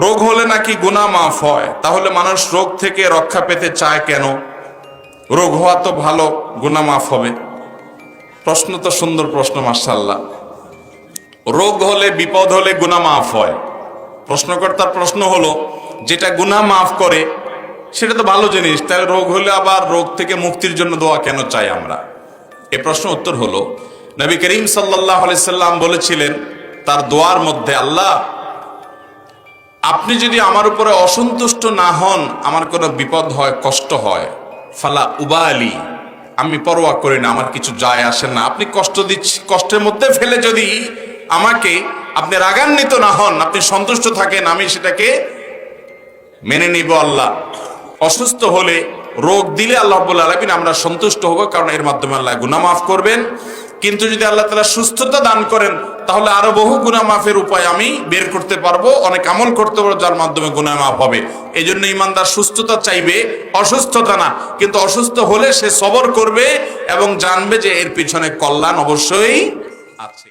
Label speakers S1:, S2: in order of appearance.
S1: রোগ হলে নাকি গুনাহ মাফ হয়, তাহলে মানুষ রোগ থেকে রক্ষা পেতে চায় কেন? রোগ হওয়া তো ভালো, গুনাহ মাফ হবে। প্রশ্ন তো সুন্দর প্রশ্ন, মাশাআল্লাহ। রোগ হলে, বিপদ হলে গুনাহ মাফ হয়। প্রশ্নকর্তার প্রশ্ন হলো, যেটা গুনাহ মাফ করে সেটা তো ভালো জিনিস, তাহলে রোগ হলে আবার রোগ থেকে মুক্তির জন্য দোয়া কেন চাই আমরা? এই প্রশ্ন উত্তর হলো, নবী করিম সাল্লাল্লাহু আলাইহি সাল্লাম বলেছিলেন তার দোয়ার মধ্যে, আল্লাহ আপনি যদি আমার উপরে অসন্তুষ্ট না হন, আমার কোনো বিপদ হয়, কষ্ট হয়, ফালা উবালি, আমি পরোয়া করি না, আমার কিছু যায় আসে না। আপনি কষ্ট দিচ্ছি, কষ্টের মধ্যে ফেলে যদি আমাকে আপনি রাগান্বিত না হন, আপনি সন্তুষ্ট থাকেন, আমি সেটাকে মেনে নিব। আল্লাহ অসুস্থ হলে, রোগ দিলে আল্লাহ রাব্বুল আলামিন আমরা সন্তুষ্ট হব, কারণ এর মাধ্যমে আল্লাহ গুনাহ মাফ করবেন। কিন্তু যদি আল্লাহ তাআলা সুস্থতা দান করেন, তাহলে আরো বহু গুনাহ মাফের উপায় আমি বের করতে পারবো, অনেক আমল করতে পারবো যার মাধ্যমে গুনাহ মাফ হবে। এই জন্য ইমানদার সুস্থতা চাইবে, অসুস্থতা না। কিন্তু অসুস্থ হলে সে সবর করবে এবং জানবে যে এর পিছনে কল্যাণ অবশ্যই আছে।